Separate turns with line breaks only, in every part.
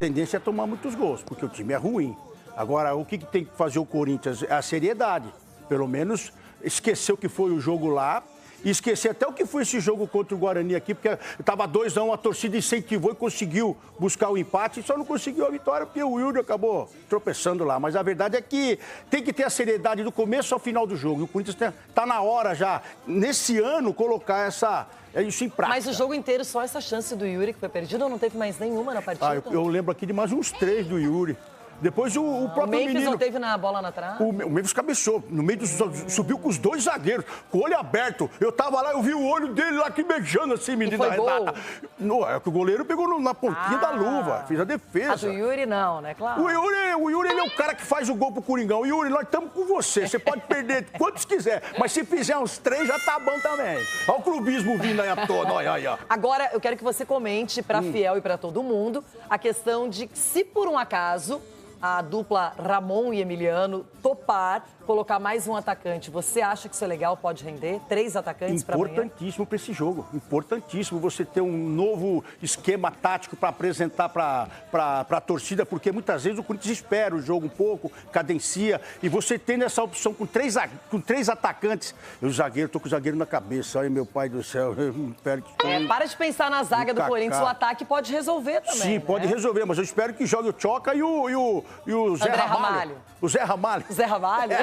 tendência é tomar muitos gols, porque o time é ruim. Agora, o que tem que fazer o Corinthians? É a seriedade. Pelo menos esquecer o que foi o jogo lá e esquecer até o que foi esse jogo contra o Guarani aqui, porque estava 2-1, a torcida incentivou e conseguiu buscar o empate, e só não conseguiu a vitória porque o Yuri acabou tropeçando lá. Mas a verdade é que tem que ter a seriedade do começo ao final do jogo. E o Corinthians está na hora já, nesse ano, colocar isso em prática.
Mas o jogo inteiro, só essa chance do Yuri que foi perdida, ou não teve mais nenhuma na partida?
Eu lembro aqui de mais uns 3 do Yuri. Depois o próprio
Memphis
menino...
não teve na bola na trave?
O Memphis cabeceou. No meio subiu com os 2 zagueiros, com o olho aberto. Eu tava lá, eu vi o olho dele lá que beijando assim, menina Renata. É que o goleiro pegou na pontinha da luva, fez a defesa.
A do Yuri não, né? Claro.
O Yuri ele é o cara que faz o gol pro Coringão. Yuri, nós estamos com você. Você pode perder quantos quiser, mas se fizer uns 3 já tá bom também. Olha o clubismo vindo aí à tona, olha.
Agora, eu quero que você comente pra Fiel e pra todo mundo a questão de se por um acaso a dupla Ramon e Emiliano topar colocar mais um atacante. Você acha que isso é legal? Pode render? 3 atacantes para amanhã?
Importantíssimo para esse jogo. Importantíssimo você ter um novo esquema tático para apresentar para a torcida, porque muitas vezes o Corinthians espera o jogo um pouco, cadencia, e você tendo essa opção com três atacantes. Eu tô com o zagueiro na cabeça. Ai, meu pai do céu. Eu espero que...
para de pensar na zaga do Corinthians. O ataque pode resolver também.
Sim,
né?
pode resolver, mas eu espero que jogue o Tchoca e o Zé Ramalho. O Zé Ramalho.
Zé Ramalho?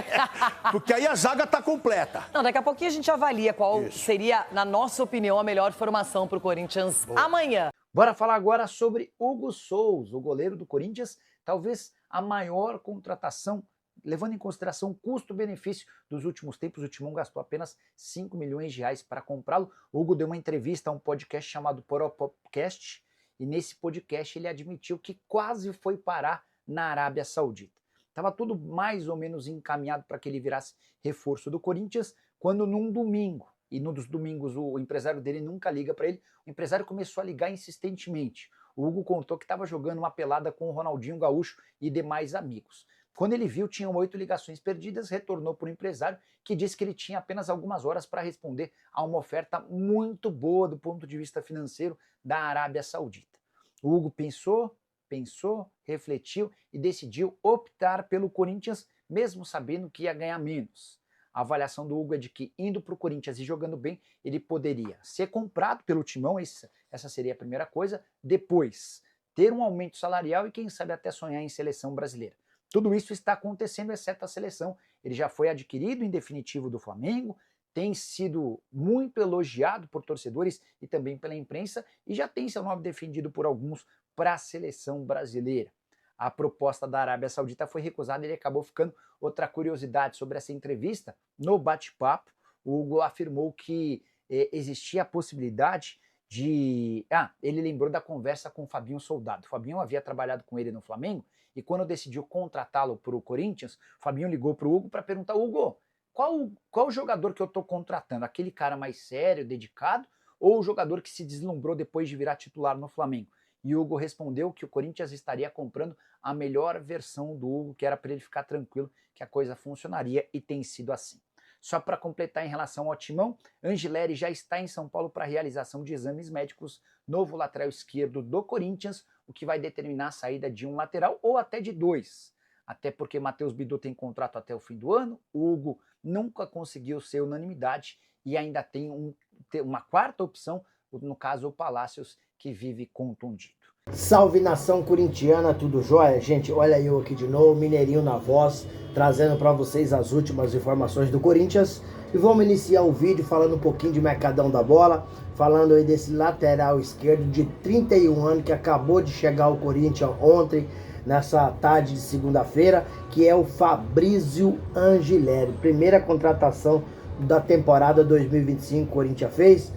Porque aí a zaga tá completa.
Não, daqui a pouquinho a gente avalia qual seria, na nossa opinião, a melhor formação para o Corinthians amanhã.
Bora falar agora sobre Hugo Souza, o goleiro do Corinthians, talvez a maior contratação, levando em consideração o custo-benefício dos últimos tempos. O Timão gastou apenas 5 milhões de reais para comprá-lo. O Hugo deu uma entrevista a um podcast chamado Poropopcast, e nesse podcast ele admitiu que quase foi parar na Arábia Saudita. Estava tudo mais ou menos encaminhado para que ele virasse reforço do Corinthians, quando num domingo, e num dos domingos o empresário dele nunca liga para ele, o empresário começou a ligar insistentemente. O Hugo contou que estava jogando uma pelada com o Ronaldinho Gaúcho e demais amigos. Quando ele viu, tinham 8 ligações perdidas, retornou para o empresário, que disse que ele tinha apenas algumas horas para responder a uma oferta muito boa do ponto de vista financeiro da Arábia Saudita. O Hugo pensou, refletiu e decidiu optar pelo Corinthians, mesmo sabendo que ia ganhar menos. A avaliação do Hugo é de que, indo para o Corinthians e jogando bem, ele poderia ser comprado pelo Timão, essa seria a primeira coisa, depois ter um aumento salarial e quem sabe até sonhar em seleção brasileira. Tudo isso está acontecendo, exceto a seleção. Ele já foi adquirido em definitivo do Flamengo, tem sido muito elogiado por torcedores e também pela imprensa, e já tem seu nome defendido por alguns para a seleção brasileira. A proposta da Arábia Saudita foi recusada e ele acabou ficando. Outra curiosidade sobre essa entrevista, no bate-papo, o Hugo afirmou que existia a possibilidade de... ele lembrou da conversa com o Fabinho Soldado. O Fabinho havia trabalhado com ele no Flamengo e quando decidiu contratá-lo para o Corinthians, o Fabinho ligou para o Hugo para perguntar: Hugo, qual jogador que eu estou contratando? Aquele cara mais sério, dedicado, ou o jogador que se deslumbrou depois de virar titular no Flamengo? E o Hugo respondeu que o Corinthians estaria comprando a melhor versão do Hugo, que era para ele ficar tranquilo que a coisa funcionaria, e tem sido assim. Só para completar em relação ao Timão, Angileri já está em São Paulo para a realização de exames médicos, novo lateral esquerdo do Corinthians, o que vai determinar a saída de um lateral ou até de 2. Até porque Matheus Bidu tem contrato até o fim do ano, o Hugo nunca conseguiu ser unanimidade e ainda tem uma quarta opção, no caso o Palácios, que vive contundido.
Salve nação corintiana, tudo jóia? Gente, olha eu aqui de novo, Mineirinho na voz, trazendo para vocês as últimas informações do Corinthians. E vamos iniciar o vídeo falando um pouquinho de Mercadão da Bola, falando aí desse lateral esquerdo de 31 anos que acabou de chegar ao Corinthians ontem, nessa tarde de segunda-feira, que é o Fabrício Angileri. Primeira contratação da temporada 2025 que o Corinthians fez,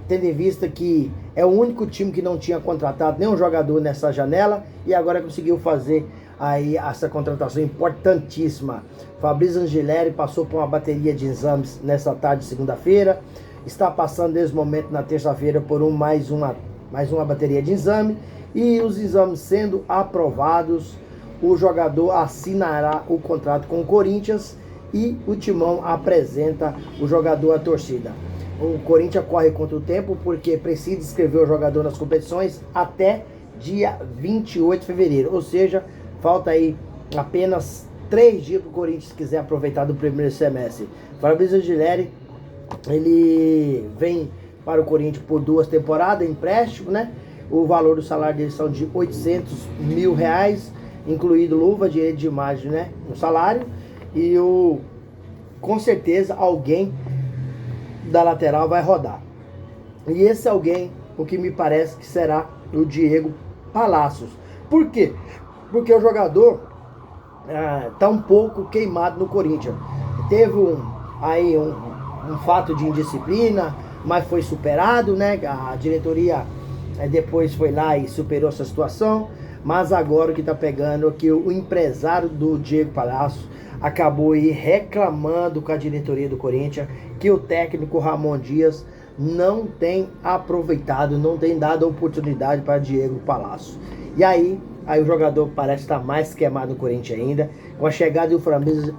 tendo em vista que é o único time que não tinha contratado nenhum jogador nessa janela e agora conseguiu fazer aí essa contratação importantíssima. Fabrício Angileri passou por uma bateria de exames nessa tarde de segunda-feira, está passando nesse momento na terça-feira por mais uma bateria de exame, e os exames sendo aprovados, o jogador assinará o contrato com o Corinthians e o Timão apresenta o jogador à torcida. O Corinthians corre contra o tempo porque precisa inscrever o jogador nas competições até dia 28 de fevereiro. Ou seja, falta aí apenas 3 dias para o Corinthians quiser aproveitar do primeiro semestre. Fabrício Angileri, ele vem para o Corinthians por 2 temporadas, empréstimo, né? O valor do salário dele são de R$800 mil, incluído luva, direito de imagem, né? No salário. E com certeza alguém da lateral vai rodar. E esse alguém, o que me parece que será o Diego Palacios. Por quê? Porque o jogador tá um pouco queimado no Corinthians. Teve um fato de indisciplina, mas foi superado, né? A diretoria depois foi lá e superou essa situação. Mas agora o que tá pegando é que o empresário do Diego Palacios acabou aí reclamando com a diretoria do Corinthians que o técnico Ramon Dias não tem aproveitado, não tem dado oportunidade para Diego Palacios. E aí o jogador parece estar mais queimado no Corinthians ainda. Com a chegada do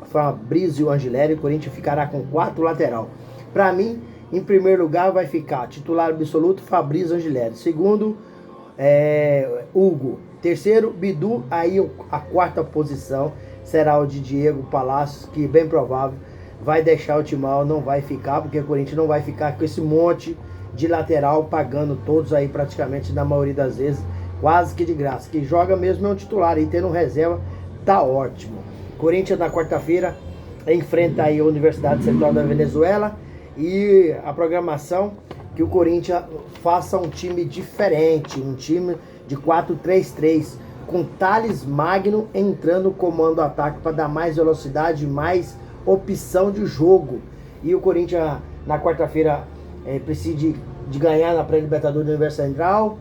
Fabrício Angileri, o Corinthians ficará com 4 lateral. Para mim, em primeiro lugar vai ficar titular absoluto Fabrício Angileri. Segundo, Hugo. Terceiro, Bidu. Aí a 4ª posição será o de Diego Palacios, que bem provável vai deixar o Timão, não vai ficar, porque o Corinthians não vai ficar com esse monte de lateral pagando todos aí praticamente, na maioria das vezes, quase que de graça. Que joga mesmo é um titular e tendo reserva, tá ótimo. Corinthians na quarta-feira enfrenta aí a Universidade Central da Venezuela e a programação que o Corinthians faça um time diferente, um time de 4-3-3, com Thales Magno entrando no comando do ataque para dar mais velocidade, mais opção de jogo. E o Corinthians na quarta-feira precisa de ganhar na pré-libertadores da Universidade Central,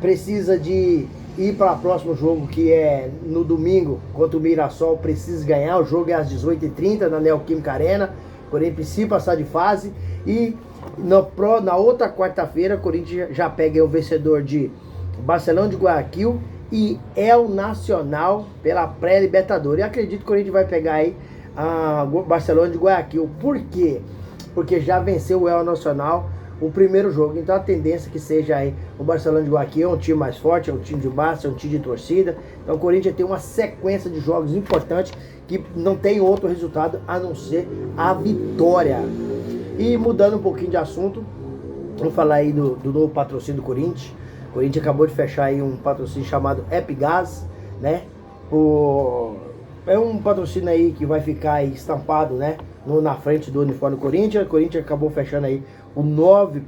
precisa de ir para o próximo jogo, que é no domingo contra o Mirassol, precisa ganhar. O jogo é às 18h30 na Neoquímica Arena. O Corinthians precisa passar de fase. E na outra quarta-feira o Corinthians já pega o vencedor de Barcelona de Guayaquil e El Nacional pela pré-libertadores. Eu acredito que o Corinthians vai pegar aí a Barcelona de Guayaquil. Por quê? Porque já venceu o El Nacional o primeiro jogo. Então a tendência é que seja aí o Barcelona de Guayaquil, é um time mais forte, é um time de massa, é um time de torcida. Então o Corinthians tem uma sequência de jogos importantes que não tem outro resultado a não ser a vitória. E mudando um pouquinho de assunto, vamos falar aí do novo patrocínio do Corinthians. O Corinthians acabou de fechar aí um patrocínio chamado Epigás, né? É um patrocínio aí que vai ficar aí estampado, né? Na frente do uniforme do Corinthians. O Corinthians acabou fechando aí o 9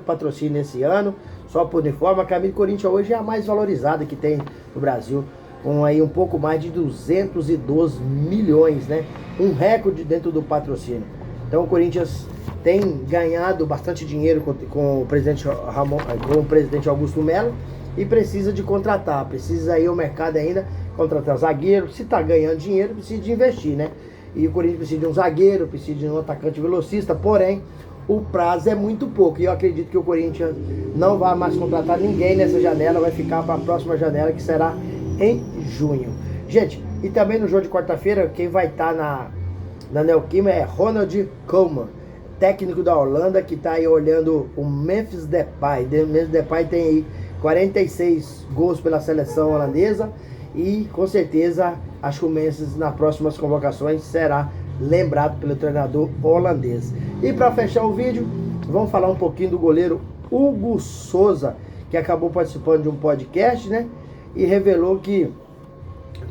patrocínios esse ano, só por uniforme. A camisa do Corinthians hoje é a mais valorizada que tem no Brasil, com aí um pouco mais de 212 milhões, né? Um recorde dentro do patrocínio. Então o Corinthians tem ganhado bastante dinheiro com o presidente com o presidente Augusto Melo e precisa de contratar, precisa aí o mercado ainda contratar zagueiro. Se está ganhando dinheiro, precisa de investir, né? E o Corinthians precisa de um zagueiro, precisa de um atacante velocista, porém o prazo é muito pouco e eu acredito que o Corinthians não vai mais contratar ninguém nessa janela, vai ficar para a próxima janela, que será em junho. Gente, e também no jogo de quarta-feira, quem vai estar na Neoquímica é Ronald Koeman, técnico da Holanda, que está aí olhando o Memphis Depay. O Memphis Depay tem aí 46 gols pela seleção holandesa e com certeza acho que o Memphis nas próximas convocações será lembrado pelo treinador holandês. E para fechar o vídeo, vamos falar um pouquinho do goleiro Hugo Souza, que acabou participando de um podcast, né? E revelou que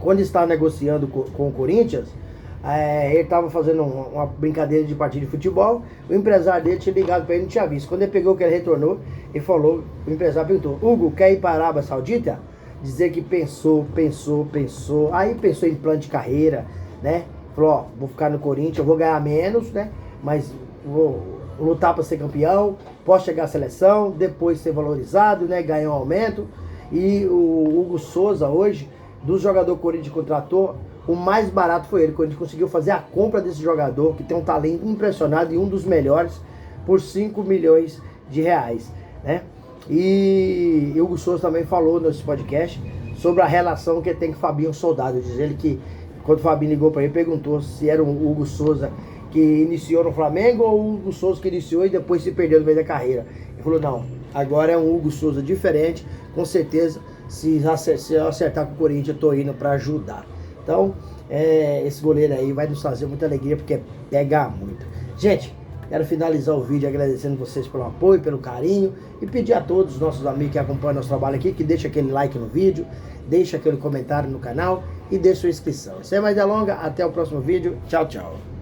quando estava negociando com o Corinthians, ele estava fazendo uma brincadeira de partida de futebol. O empresário dele tinha ligado para ele, não tinha visto. Quando ele pegou que ele retornou, ele falou, o empresário perguntou: Hugo, quer ir para a Arábia Saudita? Dizer que pensou. Aí pensou em plano de carreira, né? Falou: ó, vou ficar no Corinthians, eu vou ganhar menos, né? Mas vou lutar para ser campeão, posso chegar à seleção, depois ser valorizado, né? Ganhar um aumento. E o Hugo Souza hoje, dos jogadores que o Corinthians contratou, o mais barato foi ele. Quando a gente conseguiu fazer a compra desse jogador, que tem um talento impressionante e um dos melhores, por 5 milhões de reais, né? E o Hugo Souza também falou nesse podcast sobre a relação que tem com o Fabinho Soldado. Diz ele que quando o Fabinho ligou para ele, perguntou se era o Hugo Souza que iniciou no Flamengo ou o Hugo Souza que iniciou e depois se perdeu no meio da carreira. Ele falou: não, Agora é um Hugo Souza diferente, com certeza, se eu acertar com o Corinthians, eu tô indo para ajudar. Então, esse goleiro aí vai nos fazer muita alegria, porque pega muito. Gente, quero finalizar o vídeo agradecendo vocês pelo apoio, pelo carinho, e pedir a todos os nossos amigos que acompanham nosso trabalho aqui, que deixem aquele like no vídeo, deixa aquele comentário no canal e deixa sua inscrição. Sem mais delongas, até o próximo vídeo. Tchau, tchau.